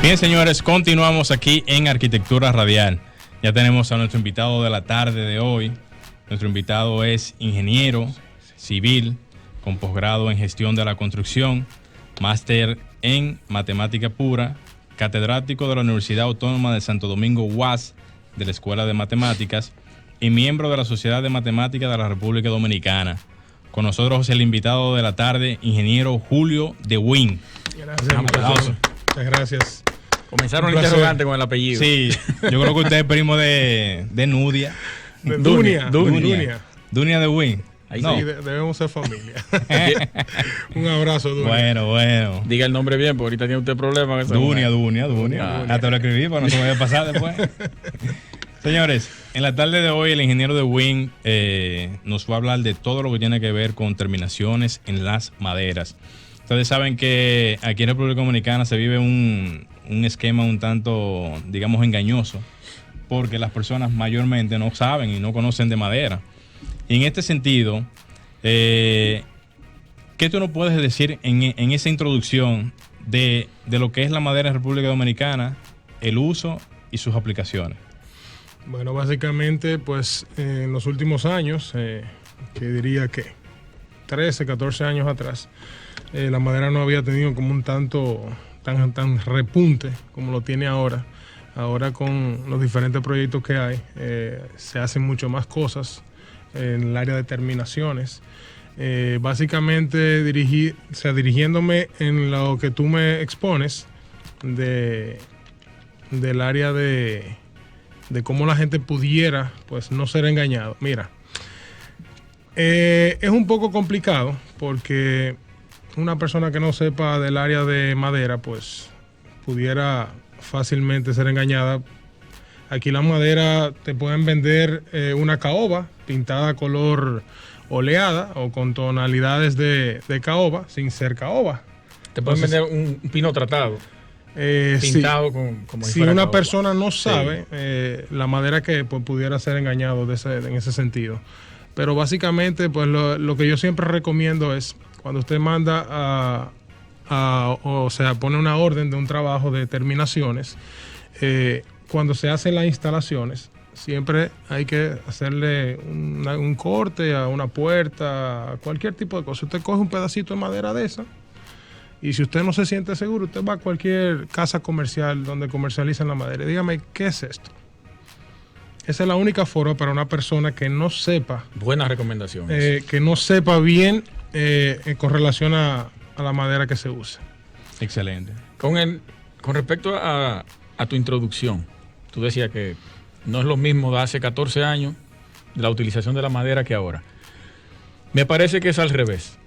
Bien, señores, continuamos aquí en Arquitectura Radial. Ya tenemos a nuestro invitado de la tarde de hoy. Nuestro invitado es ingeniero civil con posgrado en gestión de la construcción, máster en matemática pura, catedrático de la Universidad Autónoma de Santo Domingo UAS de la Escuela de Matemáticas y miembro de la Sociedad de Matemáticas de la República Dominicana. Con nosotros el invitado de la tarde, ingeniero Julio de Win. Gracias, muchas gracias. Comenzaron el interrogante con el apellido. Sí, yo creo que usted es primo de Nudia. Dunia De Win. No. Sí, debemos ser familia. Un abrazo, Dunia. Bueno. Diga el nombre bien, porque ahorita tiene usted problemas. Dunia. Ya te lo escribí para no se me vaya a pasar después. Señores, en la tarde de hoy el ingeniero de Win nos va a hablar de todo lo que tiene que ver con terminaciones en las maderas. Ustedes saben que aquí en República Dominicana se vive un esquema un tanto, digamos, engañoso, porque las personas mayormente no saben y no conocen de madera. Y en este sentido, ¿qué tú nos puedes decir en esa introducción de lo que es la madera en República Dominicana, el uso y sus aplicaciones? Bueno, básicamente, pues en los últimos años, que diría que 13, 14 años atrás, la madera no había tenido como un tan repunte como lo tiene ahora. Ahora con los diferentes proyectos que hay, se hacen mucho más cosas en el área de terminaciones. Básicamente dirigiéndome en lo que tú me expones del área de cómo la gente pudiera pues no ser engañado. Mira, es un poco complicado porque una persona que no sepa del área de madera pues pudiera fácilmente ser engañada. Aquí la madera te pueden vender una caoba pintada color oleada o con tonalidades de caoba sin ser caoba. Te pueden vender un pino tratado pintado sí. como si una persona no sabe la madera que pues, pudiera ser engañado en ese sentido. Pero básicamente pues lo que yo siempre recomiendo es cuando usted manda o sea, pone una orden de un trabajo de terminaciones, cuando se hacen las instalaciones, siempre hay que hacerle un corte a una puerta, a cualquier tipo de cosa. Usted coge un pedacito de madera de esa y si usted no se siente seguro, usted va a cualquier casa comercial donde comercializan la madera y dígame, ¿qué es esto? Esa es la única forma para una persona que no sepa. Buenas recomendaciones. Que no sepa bien con relación a la madera que se usa. Excelente. Con respecto a tu introducción, tú decías que no es lo mismo de hace 14 años la utilización de la madera que ahora. Me parece que es al revés,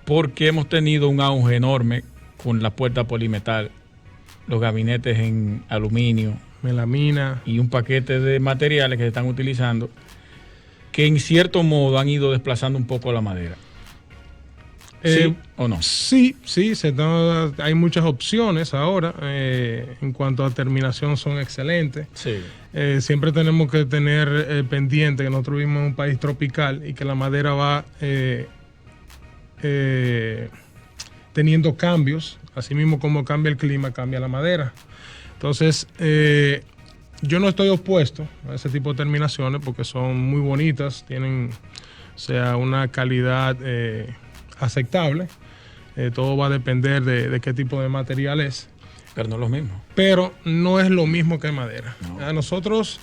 porque hemos tenido un auge enorme con la puerta polimetal, los gabinetes en aluminio, melamina y un paquete de materiales que se están utilizando que en cierto modo han ido desplazando un poco la madera. ¿Sí o no? Sí, hay muchas opciones ahora. En cuanto a terminación son excelentes. Sí. Siempre tenemos que tener pendiente que nosotros vivimos en un país tropical y que la madera va teniendo cambios. Así mismo como cambia el clima, cambia la madera. Entonces, yo no estoy opuesto a ese tipo de terminaciones porque son muy bonitas, tienen una calidad aceptable. Todo va a depender de qué tipo de material es. Pero no es lo mismo. Pero no es lo mismo que madera. No. A nosotros,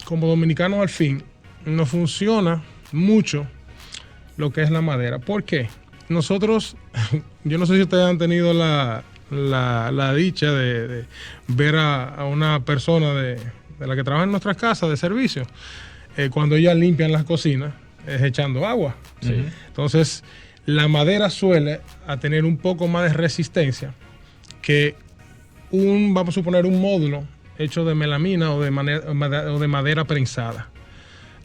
como dominicanos al fin, nos funciona mucho lo que es la madera. ¿Por qué? Nosotros, yo no sé si ustedes han tenido la dicha de ver a una persona de la que trabaja en nuestras casas de servicio, cuando ellas limpian las cocinas, es echando agua. Sí. Entonces, la madera suele a tener un poco más de resistencia que vamos a suponer, un módulo hecho de melamina o de madera prensada.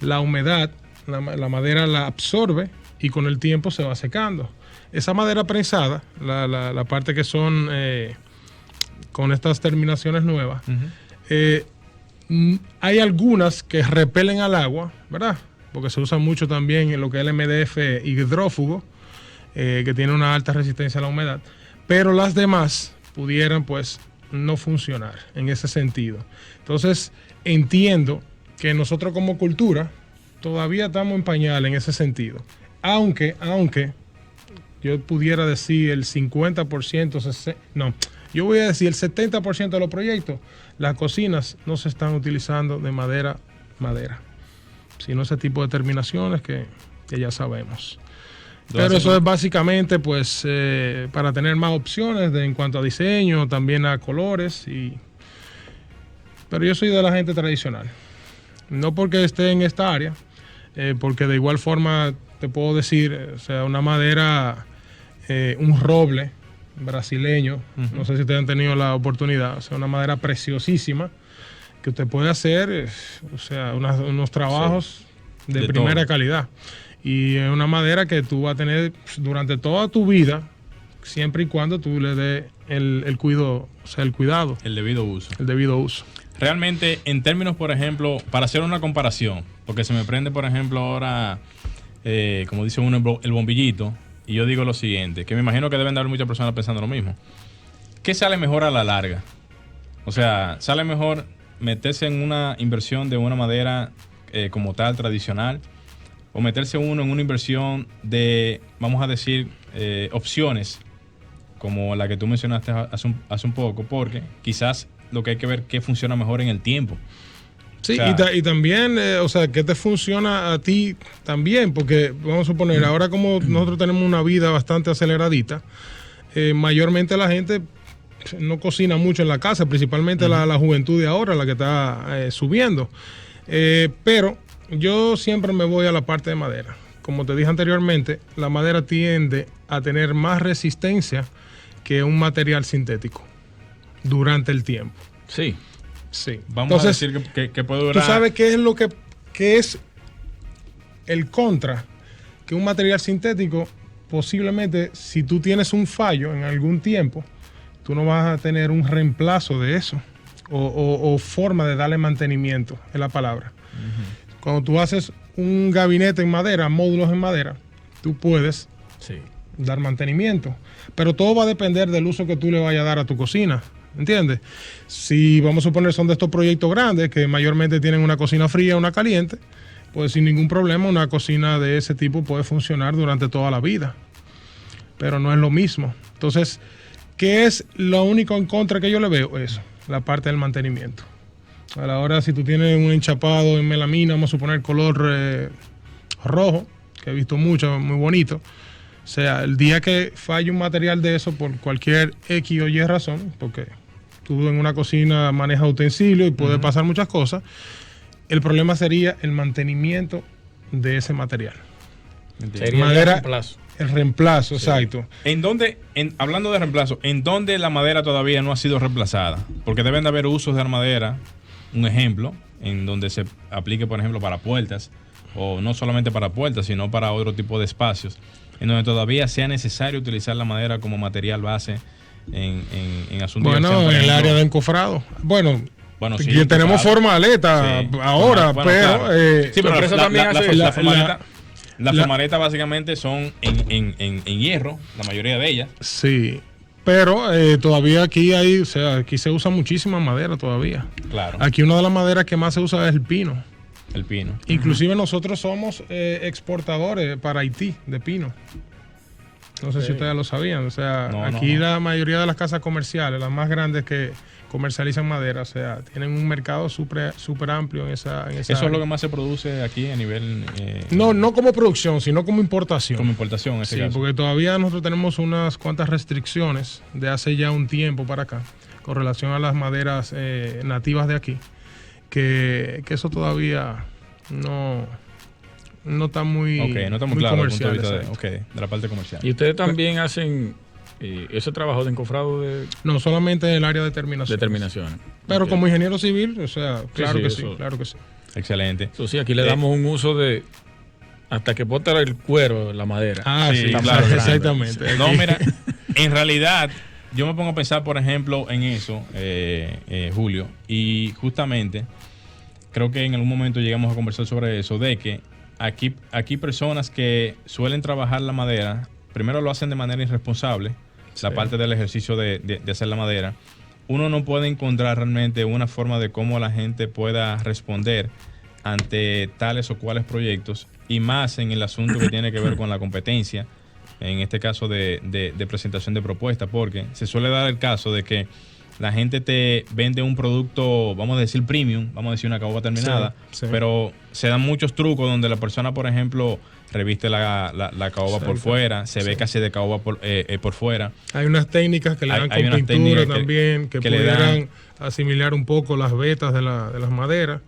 La humedad, la madera la absorbe y con el tiempo se va secando. Esa madera prensada, la parte que son con estas terminaciones nuevas, hay algunas que repelen al agua, ¿verdad? Porque se usa mucho también en lo que es el MDF hidrófugo, que tiene una alta resistencia a la humedad. Pero las demás pudieran pues no funcionar en ese sentido. Entonces entiendo que nosotros como cultura todavía estamos en pañal en ese sentido. Aunque yo pudiera decir el 50%, no, yo voy a decir el 70% de los proyectos, las cocinas no se están utilizando de madera, sino ese tipo de terminaciones que ya sabemos. Pero eso es básicamente pues para tener más opciones en cuanto a diseño, también a colores. Pero yo soy de la gente tradicional. No porque esté en esta área, porque de igual forma te puedo decir, o sea, una madera, un roble brasileño, no sé si ustedes han tenido la oportunidad, o sea, una madera preciosísima que usted puede hacer, o sea, unos trabajos de primera calidad. Y es una madera que tú vas a tener durante toda tu vida, siempre y cuando tú le des el cuidado, o sea, el cuidado. El debido uso. El debido uso. Realmente, en términos, por ejemplo, para hacer una comparación, porque se me prende, por ejemplo, ahora, como dice uno, el bombillito, y yo digo lo siguiente, que me imagino que deben de haber muchas personas pensando lo mismo. ¿Qué sale mejor a la larga? O sea, ¿sale mejor meterse en una inversión de una madera como tal, tradicional, o meterse uno en una inversión de, vamos a decir, opciones como la que tú mencionaste hace un poco? Porque quizás lo que hay que ver qué funciona mejor en el tiempo. Sí, o sea, y también, o sea, qué te funciona a ti también, porque vamos a suponer, ahora como nosotros tenemos una vida bastante aceleradita, mayormente la gente no cocina mucho en la casa, principalmente la juventud de ahora, la que está subiendo. Pero yo siempre me voy a la parte de madera. Como te dije anteriormente, la madera tiende a tener más resistencia que un material sintético durante el tiempo. Sí. Sí. Vamos a decir que puede durar. ¿Tú sabes qué es lo que es el contra? Que un material sintético, posiblemente, si tú tienes un fallo en algún tiempo, tú no vas a tener un reemplazo de eso o forma de darle mantenimiento, es la palabra. Cuando tú haces un gabinete en madera, módulos en madera, tú puedes dar mantenimiento. Pero todo va a depender del uso que tú le vayas a dar a tu cocina. ¿Entiendes? Si vamos a suponer son de estos proyectos grandes que mayormente tienen una cocina fría, una caliente, pues sin ningún problema una cocina de ese tipo puede funcionar durante toda la vida. Pero no es lo mismo. Entonces, ¿qué es lo único en contra que yo le veo? Eso, la parte del mantenimiento. A la hora, si tú tienes un enchapado en melamina, vamos a suponer color rojo, que he visto mucho, muy bonito. O sea, el día que falle un material de eso por cualquier X o Y razón, porque tú en una cocina manejas utensilios y puede pasar muchas cosas, el problema sería el mantenimiento de ese material. Sería madera, el reemplazo. El reemplazo, exacto. Hablando de reemplazo, ¿en dónde la madera todavía no ha sido reemplazada? Porque deben de haber usos de la madera, un ejemplo, en donde se aplique, por ejemplo, para puertas, o no solamente para puertas, sino para otro tipo de espacios, en donde todavía sea necesario utilizar la madera como material base en asuntos. Bueno, en el área de encofrado. Bueno, sí, tenemos formaleta ahora, pero... Claro. Pero eso también hace... La formaleta básicamente son en hierro, la mayoría de ellas. Sí, pero todavía aquí aquí se usa muchísima madera todavía. Claro. Aquí una de las maderas que más se usa es el pino. El pino. Inclusive nosotros somos exportadores para Haití de pino. No sé si ustedes lo sabían. O sea, aquí la mayoría de las casas comerciales, las más grandes que comercializan madera, o sea, tienen un mercado súper amplio en esa ¿Eso área. es lo que más se produce aquí a nivel...? No como producción, sino como importación. Como importación, en ese caso. Porque todavía nosotros tenemos unas cuantas restricciones de hace ya un tiempo para acá, con relación a las maderas nativas de aquí, que eso todavía no está muy, no está muy claro comercial. Desde el punto de vista de la parte comercial. ¿Y ustedes también hacen ese trabajo de encofrado? No, solamente en el área de terminaciones. Pero como ingeniero civil, o sea, claro que sí. Excelente. Eso sí, aquí le damos un uso de hasta que bota el cuero, la madera. Sí, claro, exactamente. No, mira, en realidad, yo me pongo a pensar, por ejemplo, en eso, Julio, y justamente creo que en algún momento llegamos a conversar sobre eso, de que aquí personas que suelen trabajar la madera, primero lo hacen de manera irresponsable, la parte del ejercicio de hacer la madera, uno no puede encontrar realmente una forma de cómo la gente pueda responder ante tales o cuales proyectos, y más en el asunto que tiene que ver con la competencia, en este caso de presentación de propuestas, porque se suele dar el caso de que la gente te vende un producto, vamos a decir premium, vamos a decir una caoba terminada, pero se dan muchos trucos donde la persona, por ejemplo, reviste la caoba por fuera, se ve casi de caoba por fuera. Hay unas técnicas que le dan con pintura también, que pudieran asimilar un poco las vetas de las maderas,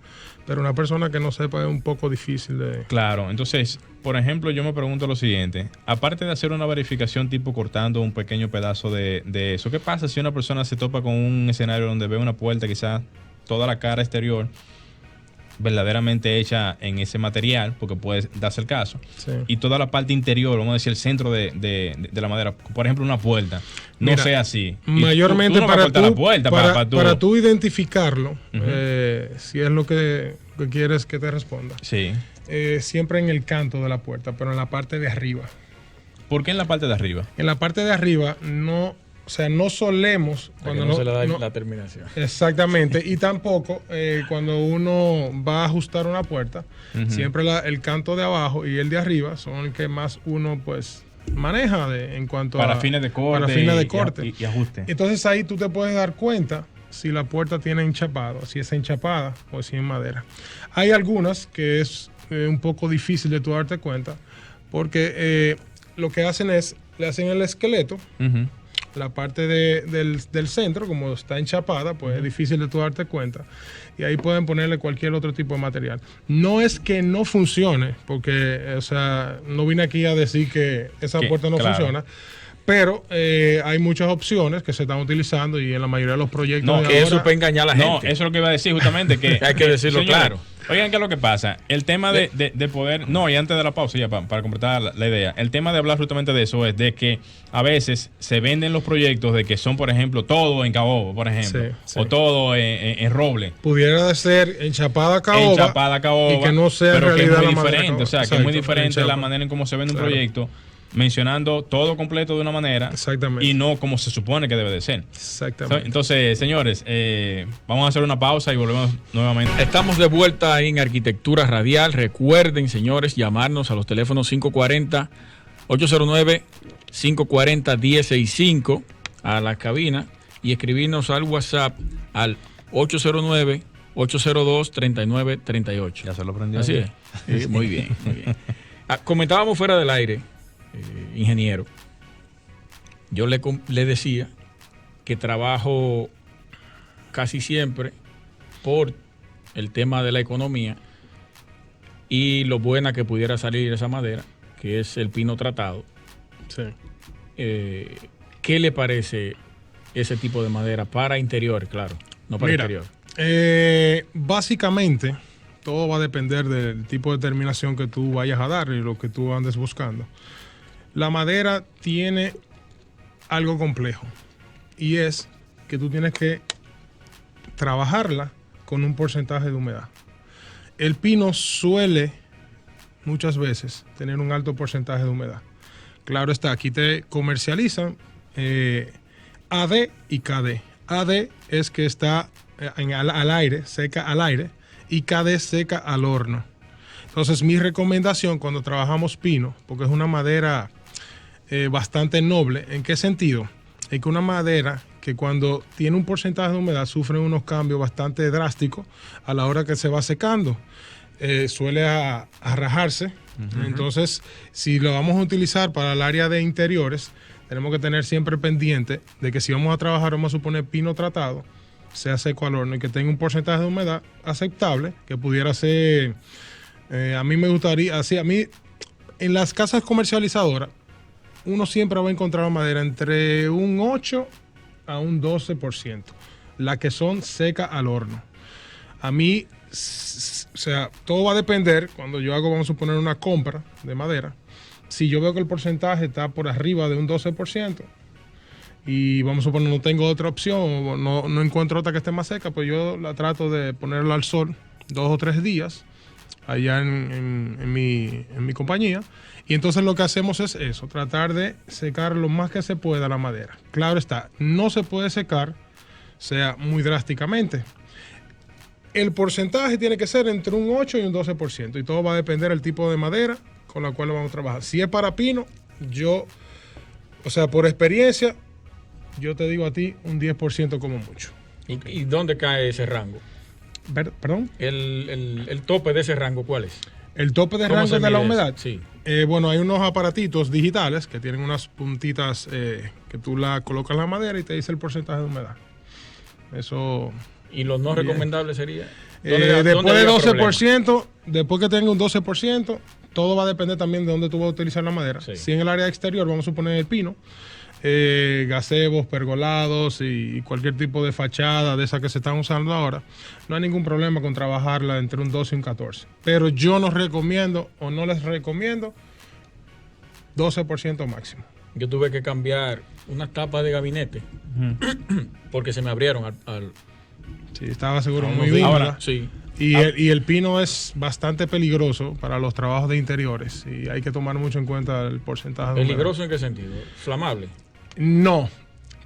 pero una persona que no sepa es un poco difícil de... Claro, entonces, por ejemplo, yo me pregunto lo siguiente, aparte de hacer una verificación tipo cortando un pequeño pedazo de eso, ¿qué pasa si una persona se topa con un escenario donde ve una puerta, quizás toda la cara exterior verdaderamente hecha en ese material, porque puede darse el caso, y toda la parte interior, vamos a decir el centro de la madera, por ejemplo una puerta, no sea así? Mayormente tú no para tú identificarlo, si es lo que quieres que te responda, siempre en el canto de la puerta, pero en la parte de arriba. ¿Por qué en la parte de arriba? En la parte de arriba no... O sea, no solemos... Cuando no se le da la terminación. Exactamente. Y tampoco cuando uno va a ajustar una puerta, siempre el canto de abajo y el de arriba son el que más uno pues maneja en cuanto para fines de corte. Para fines de corte. Y ajuste. Entonces ahí tú te puedes dar cuenta si la puerta tiene enchapado, si es enchapada o si es madera. Hay algunas que es un poco difícil de tú darte cuenta porque lo que hacen es, le hacen el esqueleto, la parte del centro, como está enchapada, pues es difícil de tú darte cuenta. Y ahí pueden ponerle cualquier otro tipo de material. No es que no funcione, porque, o sea, no vine aquí a decir que esa puerta no funciona, pero hay muchas opciones que se están utilizando y en la mayoría de los proyectos... No, que eso puede engañar a la gente. No, eso es lo que iba a decir justamente. Que hay que decirlo claro. Oigan, ¿qué es lo que pasa? El tema de poder... No, y antes de la pausa, ya para completar la idea, el tema de hablar justamente de eso es de que a veces se venden los proyectos de que son, por ejemplo, todo en caoba, por ejemplo, o todo en roble. Pudiera ser enchapada caoba, y que no sea pero en realidad que es muy la diferente, o sea, que es muy diferente la manera en cómo se vende un proyecto, mencionando todo completo de una manera y no como se supone que debe de ser. Exactamente. Entonces, señores, vamos a hacer una pausa y volvemos nuevamente. Estamos de vuelta en Arquitectura Radial. Recuerden, señores, llamarnos a los teléfonos 540-809-540-1065 a la cabina y escribirnos al WhatsApp al 809-802-3938. Ya se lo aprendió. Así es. Sí, muy bien, muy bien. Comentábamos fuera del aire, ingeniero, yo le decía que trabajo casi siempre por el tema de la economía y lo buena que pudiera salir esa madera, que es el pino tratado. ¿Qué le parece ese tipo de madera para interior, claro, no para interior? Básicamente, todo va a depender del tipo de terminación que tú vayas a dar y lo que tú andes buscando. La madera tiene algo complejo y es que tú tienes que trabajarla con un porcentaje de humedad. El pino suele muchas veces tener un alto porcentaje de humedad. Claro está, aquí te comercializan AD y KD. AD es que está al aire, seca al aire, y KD seca al horno. Entonces mi recomendación cuando trabajamos pino, porque es una madera bastante noble, ¿en qué sentido? Es que una madera que cuando tiene un porcentaje de humedad sufre unos cambios bastante drásticos a la hora que se va secando. Suele a rajarse. Entonces, si lo vamos a utilizar para el área de interiores, tenemos que tener siempre pendiente de que si vamos a trabajar, vamos a suponer pino tratado, sea seco al horno y que tenga un porcentaje de humedad aceptable, que pudiera ser, a mí me gustaría, así a mí, en las casas comercializadoras, uno siempre va a encontrar madera entre un 8 a un 12%, las que son secas al horno. A mí, o sea, todo va a depender, cuando yo hago, vamos a suponer, una compra de madera, si yo veo que el porcentaje está por arriba de un 12%, y vamos a suponer no tengo otra opción, o no encuentro otra que esté más seca, pues yo la trato de ponerla al sol 2 o 3 días, allá en mi compañía. Y entonces lo que hacemos es eso, tratar de secar lo más que se pueda la madera. Claro está, no se puede secar, sea muy drásticamente. El porcentaje tiene que ser entre un 8 y un 12%. Y todo va a depender del tipo de madera con la cual vamos a trabajar. Si es para pino, por experiencia, yo te digo a ti un 10% como mucho. ¿Y dónde cae ese rango? ¿Perdón? El tope de ese rango, ¿cuál es? El tope de rango de la humedad. Sí. Bueno, hay unos aparatitos digitales que tienen unas puntitas que tú la colocas en la madera y te dice el porcentaje de humedad. Eso. ¿Y lo no recomendable sería? Después de 12%, después que tenga un 12%, todo va a depender también de dónde tú vas a utilizar la madera. Sí. Si en el área exterior, vamos a suponer el pino, gazebos, pergolados y cualquier tipo de fachada de esas que se están usando ahora, no hay ningún problema con trabajarla entre un 12 y un 14. Pero yo no recomiendo o no les recomiendo 12% máximo. Yo tuve que cambiar unas tapas de gabinete porque se me abrieron Sí, estaba seguro unos muy días. húmeda. Ahora, sí. Y el pino es bastante peligroso para los trabajos de interiores y hay que tomar mucho en cuenta el porcentaje de humedad. ¿Peligroso en qué sentido? ¿Flamable? No.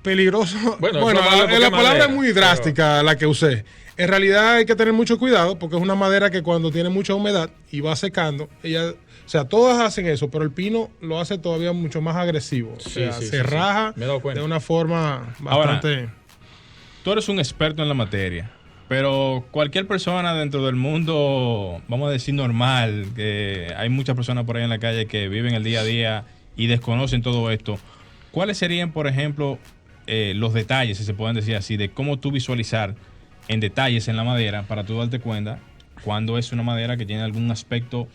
Peligroso. Bueno, la palabra es muy drástica la que usé. En realidad hay que tener mucho cuidado porque es una madera que cuando tiene mucha humedad y va secando, todas hacen eso, pero el pino lo hace todavía mucho más agresivo. Se raja de una forma bastante... Ahora, tú eres un experto en la materia, pero cualquier persona dentro del mundo, vamos a decir normal, que hay muchas personas por ahí en la calle que viven el día a día y desconocen todo esto, ¿cuáles serían, por ejemplo, los detalles, si se pueden decir así, de cómo tú visualizar en detalles en la madera para tú darte cuenta cuando es una madera que tiene algún aspecto?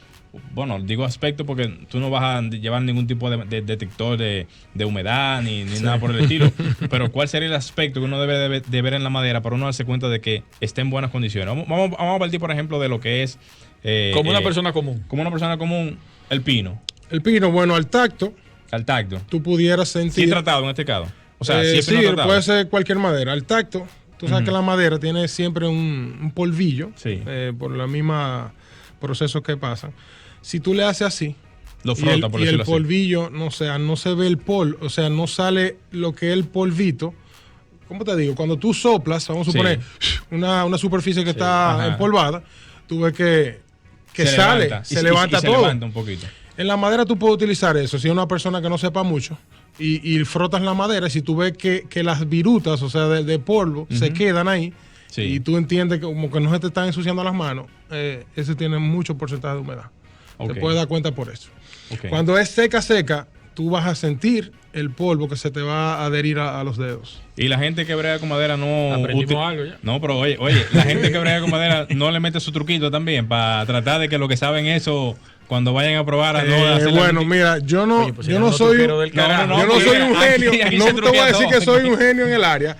Bueno, digo aspecto porque tú no vas a llevar ningún tipo de detector de humedad ni nada por el estilo, pero ¿cuál sería el aspecto que uno debe de ver en la madera para uno darse cuenta de que esté en buenas condiciones? Vamos a partir, por ejemplo, de lo que es... como una persona común. Como una persona común, el pino. El pino, bueno, al tacto. Al tacto. Tú pudieras sentir... ¿Sí tratado en este caso? O sea, sí, puede ser cualquier madera. Al tacto, tú sabes que la madera tiene siempre un polvillo, por la misma procesos que pasan. Si tú le haces así, lo frota, y el polvillo, no se ve el polvo, no sale lo que es el polvito. ¿Cómo te digo? Cuando tú soplas, vamos a suponer una superficie que está empolvada, tú ves que se levanta todo. Se levanta un poquito. En la madera tú puedes utilizar eso. Si es una persona que no sepa mucho y frotas la madera, y si tú ves que las virutas, de polvo, se quedan ahí, y tú entiendes que como que no se te están ensuciando las manos, ese tiene mucho porcentaje de humedad. Te puedes dar cuenta por eso. Cuando es seca, tú vas a sentir el polvo que se te va a adherir a los dedos. Y la gente que brega con madera no... Aprendimos algo ya. No, pero oye, la gente que brega con madera no le mete su truquito también para tratar de que lo que saben eso... Cuando vayan a probar bueno, mira, yo no soy un genio. No te voy a decir que soy un genio en el área,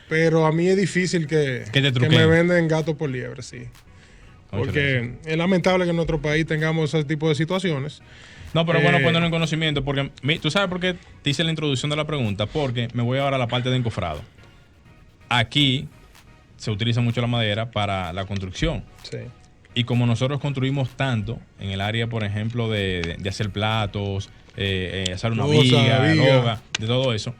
pero a mí es difícil que me venden gato por liebre, sí. Porque es lamentable que en nuestro país tengamos ese tipo de situaciones. No, pero bueno ponerlo en conocimiento, porque tú sabes por qué te hice la introducción de la pregunta, porque me voy ahora a la parte de encofrado. Aquí se utiliza mucho la madera para la construcción. Sí. Y como nosotros construimos tanto en el área, por ejemplo, de hacer platos, hacer una viga, de todo eso,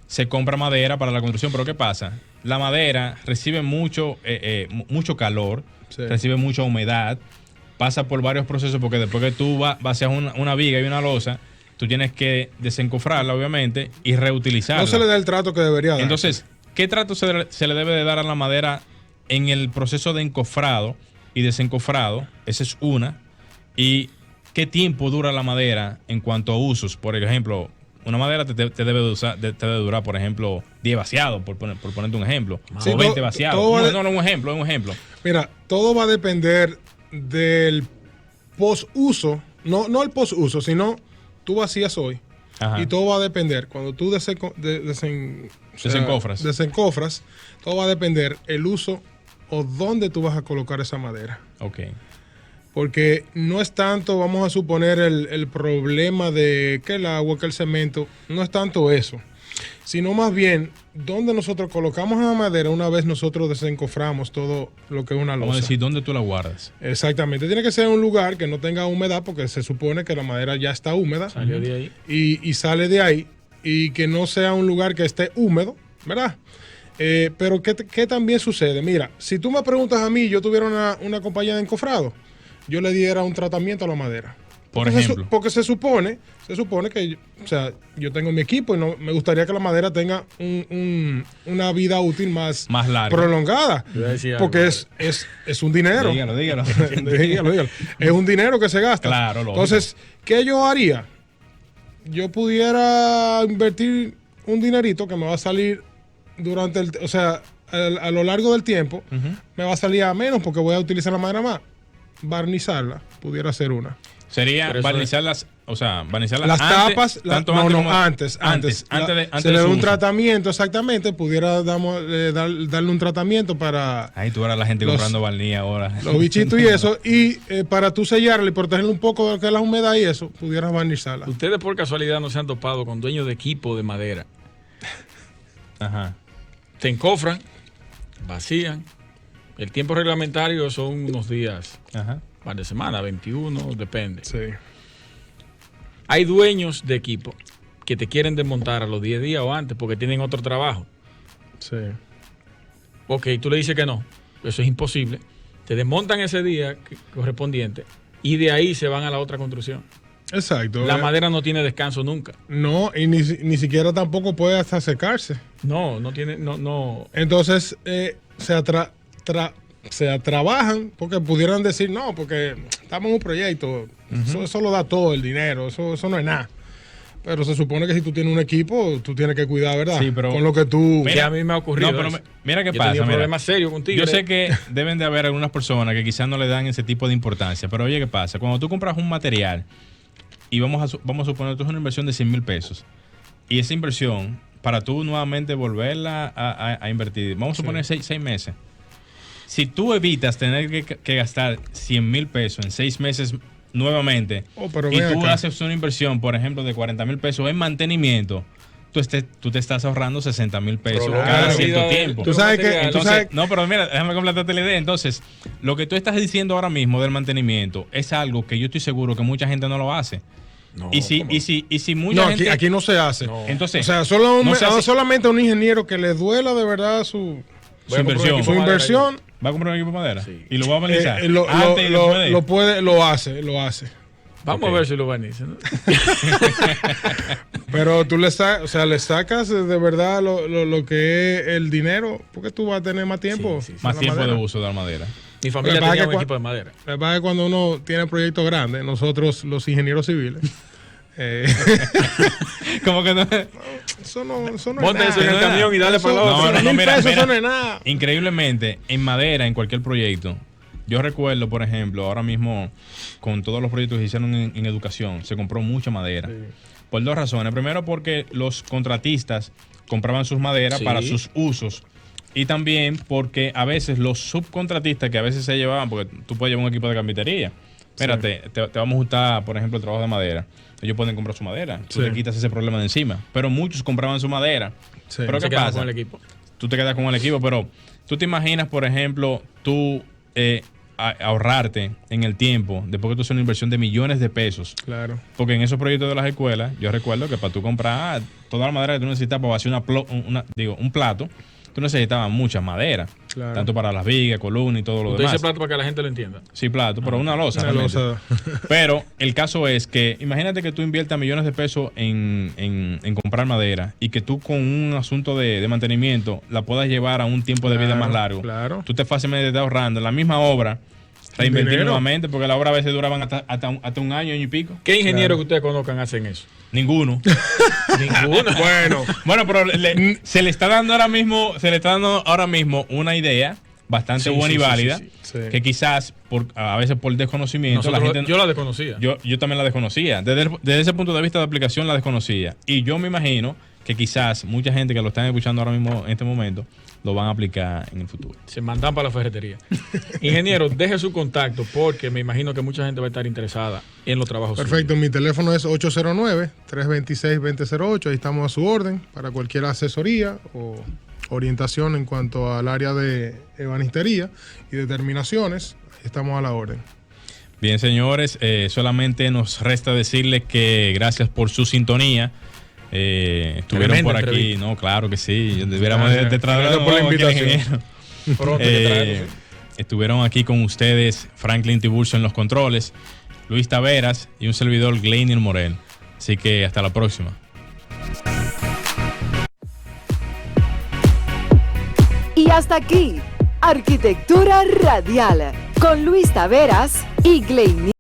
se compra madera para la construcción. Pero ¿qué pasa? La madera recibe mucho calor, recibe mucha humedad, pasa por varios procesos, porque después que tú vas a hacer una viga y una losa, tú tienes que desencofrarla, obviamente, y reutilizarla. No se le da el trato que debería dar. Entonces, ¿qué trato se le debe de dar a la madera en el proceso de encofrado y desencofrado? Esa es una. ¿Y qué tiempo dura la madera en cuanto a usos? Por ejemplo, una madera te debe durar, por ejemplo, 10 vaciados, por ponerte un ejemplo. O 20 vaciados. Un ejemplo. Mira, todo va a depender del posuso. No el posuso, sino tú vacías hoy. Ajá. Y todo va a depender. Cuando tú desencofras, todo va a depender el uso o dónde tú vas a colocar esa madera. Ok. Porque no es tanto, vamos a suponer, el problema de que el agua, que el cemento, no es tanto eso. sino más bien donde nosotros colocamos la madera una vez nosotros desencoframos todo lo que es una losa. Vamos a decir, ¿dónde tú la guardas? Exactamente. Tiene que ser un lugar que no tenga humedad porque se supone que la madera ya está húmeda. Salió de ahí. Y sale de ahí y que no sea un lugar que esté húmedo, ¿verdad? Pero ¿qué también sucede? Mira, si tú me preguntas a mí, yo tuviera una compañía de encofrado, yo le diera un tratamiento a la madera. Por ejemplo. Porque se supone que, o sea, yo tengo mi equipo y no, me gustaría que la madera tenga una vida útil más larga, prolongada. Porque es un dinero. Dígalo. Dígalo. Es un dinero que se gasta. Claro, lógico. Entonces, ¿qué yo haría? Yo pudiera invertir un dinerito que me va a salir durante a lo largo del tiempo, me va a salir a menos porque voy a utilizar la madera más. Barnizarla, pudiera ser una. Sería barnizarlas, barnizarlas las tapas, antes se le da un tratamiento, exactamente, pudiera darle un tratamiento para... Ahí tú eras la gente comprando barniz ahora. Los bichitos y eso, y para tú sellarle y protegerle un poco de lo que es la humedad y eso, pudieras barnizarla. Ustedes por casualidad no se han topado con dueños de equipo de madera. Ajá. Te encofran, vacían. El tiempo reglamentario son unos días. Ajá. Par de semana, 21, depende. Sí. Hay dueños de equipo que te quieren desmontar a los 10 días o antes porque tienen otro trabajo. Sí. Ok, tú le dices que no, eso es imposible. Te desmontan ese día correspondiente y de ahí se van a la otra construcción. Exacto. La madera no tiene descanso nunca. No, y ni siquiera tampoco puede hasta secarse. No tiene, no. Entonces, se trabajan porque pudieran decir no, porque estamos en un proyecto, eso lo da todo el dinero, eso no es nada. Pero se supone que si tú tienes un equipo, tú tienes que cuidar, ¿verdad? Sí, pero con lo que tú... Mira, a mí me ha ocurrido. No, pero mira qué yo pasa. Tenía un problema serio contigo. Yo sé que deben de haber algunas personas que quizás no le dan ese tipo de importancia, pero oye, ¿qué pasa? Cuando tú compras un material y vamos a suponer que tú es una inversión de 100 mil pesos y esa inversión, para tú nuevamente volverla a invertir, vamos a suponer 6 meses. Si tú evitas tener que gastar 100 mil pesos en 6 meses nuevamente y tú haces una inversión, por ejemplo, de 40 mil pesos en mantenimiento, tú te estás ahorrando 60 mil pesos cada cierto tiempo. Tú sabes que... Entonces, no, pero mira, déjame completarte la idea. Entonces, lo que tú estás diciendo ahora mismo del mantenimiento es algo que yo estoy seguro que mucha gente no lo hace. No, y si mucha gente... aquí no se hace. No. Entonces, o sea, solamente a un ingeniero que le duela de verdad su inversión. ¿Va a comprar un equipo de madera? Sí. Y lo va a barnizar. Lo hace. Vamos a ver si lo barniza, ¿no? Pero tú le sacas de verdad lo que es el dinero, porque tú vas a tener más tiempo. Más tiempo de uso de la madera. Mi familia tenía un equipo de madera. La verdad es que cuando uno tiene proyectos grandes, nosotros los ingenieros civiles... Como que no. Eso no Monte eso en el camión y dale para el otro. No, mira, eso no es nada. Increíblemente, en madera, en cualquier proyecto, yo recuerdo, por ejemplo, ahora mismo, con todos los proyectos que se hicieron en educación, se compró mucha madera. Sí. Por 2 razones. Primero, porque los contratistas compraban sus maderas para sus usos. Y también porque a veces los subcontratistas que a veces se llevaban, porque tú puedes llevar un equipo de carpintería. Espérate, te vamos a juntar, por ejemplo, el trabajo de madera. Ellos pueden comprar su madera. Tú te quitas ese problema de encima. Pero muchos compraban su madera. Sí. Pero ¿qué pasa? Con el equipo. Tú te quedas con el equipo, pero tú te imaginas, por ejemplo, tú ahorrarte en el tiempo, después que tú haces una inversión de millones de pesos. Claro. Porque en esos proyectos de las escuelas, yo recuerdo que para tú comprar toda la madera que tú necesitas para hacer un plato, tú necesitabas mucha madera. Claro. Tanto para las vigas, columnas y todo lo demás. ¿Usted dice plato para que la gente lo entienda? Sí, plato, pero una losa. Pero el caso es que, imagínate que tú inviertas millones de pesos en comprar madera y que tú con un asunto de mantenimiento la puedas llevar a un tiempo de vida más largo. Claro. Tú te fácilmente estás ahorrando en la misma obra, reinvertir nuevamente, porque las obras a veces duraban hasta un año y pico. ¿Qué ingenieros que ustedes conozcan hacen eso? Ninguno. Ninguno. Bueno, pero se le está dando ahora mismo una idea bastante buena y válida, que quizás a veces por desconocimiento yo la desconocía. Yo también la desconocía. Desde ese punto de vista de aplicación la desconocía. Y yo me imagino que quizás mucha gente que lo están escuchando ahora mismo en este momento lo van a aplicar en el futuro. Se mandan para la ferretería. Ingeniero, deje su contacto porque me imagino que mucha gente va a estar interesada en los trabajos. Perfecto, mi teléfono es 809-326-2008. Ahí estamos a su orden para cualquier asesoría o orientación en cuanto al área de ebanistería y determinaciones. Ahí estamos a la orden. Bien, señores, solamente nos resta decirles que gracias por su sintonía. Estuvieron por aquí, entrevista. No, claro que sí. Debiéramos de traer por la invitación. Estuvieron aquí con ustedes Franklin Tiburcio en los controles, Luis Taveras y un servidor Gleiner Morel. Así que hasta la próxima. Y hasta aquí, Arquitectura Radial, con Luis Taveras y Gleiner.